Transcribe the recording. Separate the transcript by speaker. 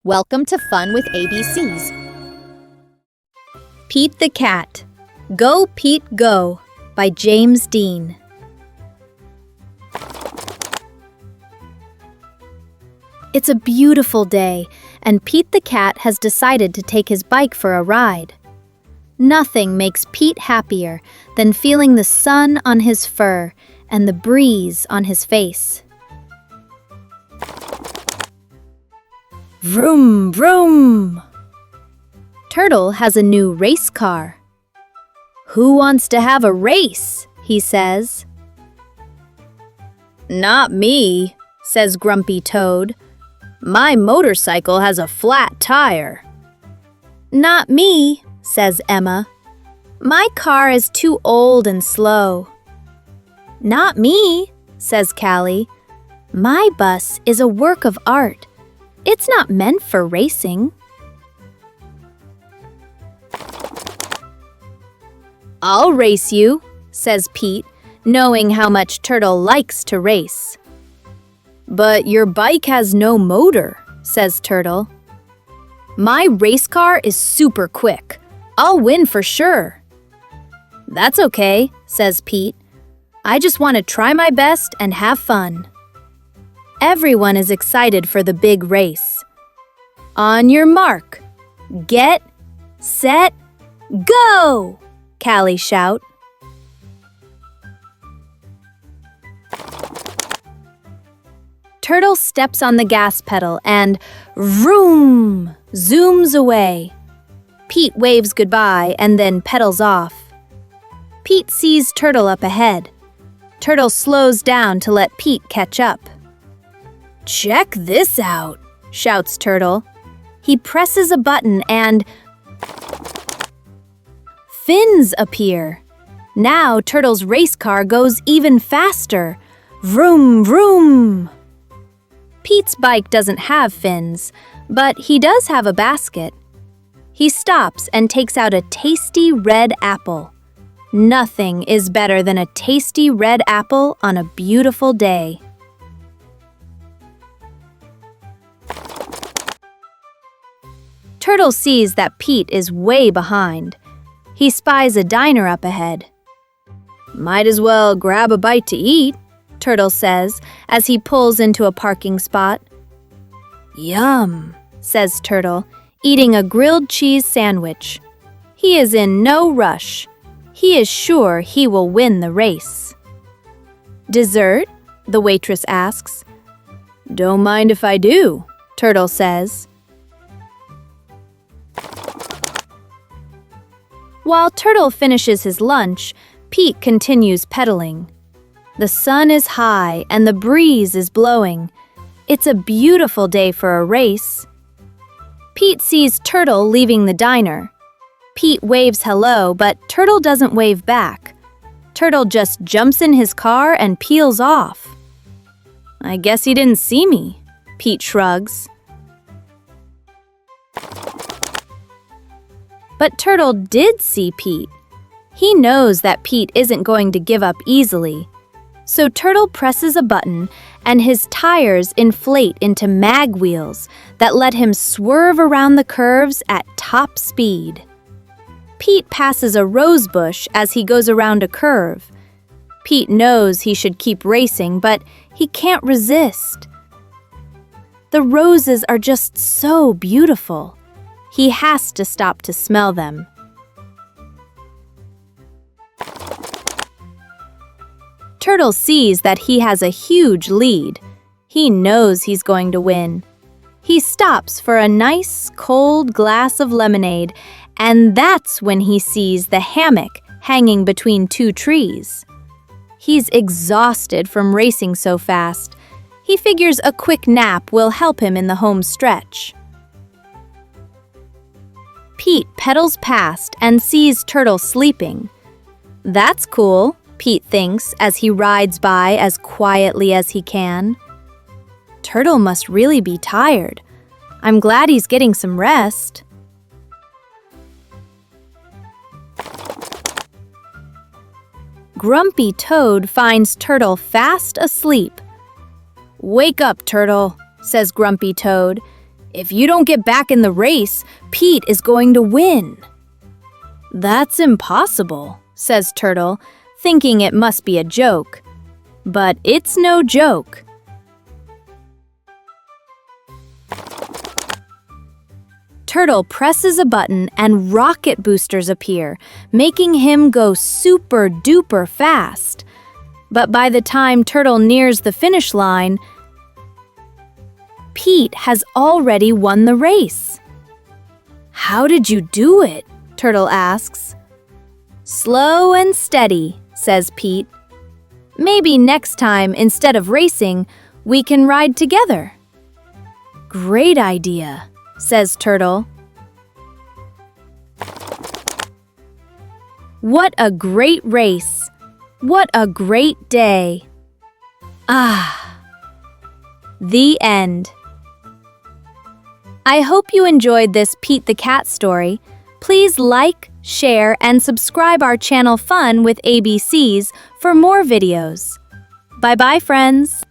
Speaker 1: Welcome to Fun with ABCs. Pete the Cat. Go, Pete, Go by James Dean. It's a beautiful day, and Pete the Cat has decided to take his bike for a ride. Nothing makes Pete happier than feeling the sun on his fur and the breeze on his face. Vroom, vroom! Turtle has a new race car. Who wants to have a race? He says. Not me, says Grumpy Toad. My motorcycle has a flat tire. Not me, says Emma. My car is too old and slow. Not me, says Callie. My bus is a work of art. It's not meant for racing. I'll race you, says Pete, knowing how much Turtle likes to race. But your bike has no motor, says Turtle. My race car is super quick. I'll win for sure. That's okay, says Pete. I just want to try my best and have fun. Everyone is excited for the big race. On your mark, get, set, go! Callie shout. Turtle steps on the gas pedal and vroom, zooms away. Pete waves goodbye and then pedals off. Pete sees Turtle up ahead. Turtle slows down to let Pete catch up. Check this out, shouts Turtle. He presses a button and fins appear. Now Turtle's race car goes even faster. Vroom, vroom! Pete's bike doesn't have fins, but he does have a basket. He stops and takes out a tasty red apple. Nothing is better than a tasty red apple on a beautiful day. Turtle sees that Pete is way behind. He spies a diner up ahead. Might as well grab a bite to eat, Turtle says as he pulls into a parking spot. Yum, says Turtle, eating a grilled cheese sandwich. He is in no rush. He is sure he will win the race. Dessert? The waitress asks. Don't mind if I do, Turtle says. While Turtle finishes his lunch, Pete continues pedaling. The sun is high and the breeze is blowing. It's a beautiful day for a race. Pete sees Turtle leaving the diner. Pete waves hello, but Turtle doesn't wave back. Turtle just jumps in his car and peels off. I guess he didn't see me, Pete shrugs. But Turtle did see Pete. He knows that Pete isn't going to give up easily. So Turtle presses a button and his tires inflate into mag wheels that let him swerve around the curves at top speed. Pete passes a rose bush as he goes around a curve. Pete knows he should keep racing, but he can't resist. The roses are just so beautiful. He has to stop to smell them. Turtle sees that he has a huge lead. He knows he's going to win. He stops for a nice, cold glass of lemonade, and that's when he sees the hammock hanging between two trees. He's exhausted from racing so fast. He figures a quick nap will help him in the home stretch. Pete pedals past and sees Turtle sleeping. That's cool, Pete thinks as he rides by as quietly as he can. Turtle must really be tired. I'm glad he's getting some rest. Grumpy Toad finds Turtle fast asleep. Wake up, Turtle, says Grumpy Toad. If you don't get back in the race, Pete is going to win. That's impossible, says Turtle, thinking it must be a joke. But it's no joke. Turtle presses a button and rocket boosters appear, making him go super duper fast. But by the time Turtle nears the finish line, Pete has already won the race. How did you do it? Turtle asks. Slow and steady, says Pete. Maybe next time, instead of racing, we can ride together. Great idea, says Turtle. What a great race! What a great day! The end. I hope you enjoyed this Pete the Cat story. Please like, share, and subscribe our channel Fun with ABCs for more videos. Bye-bye, friends!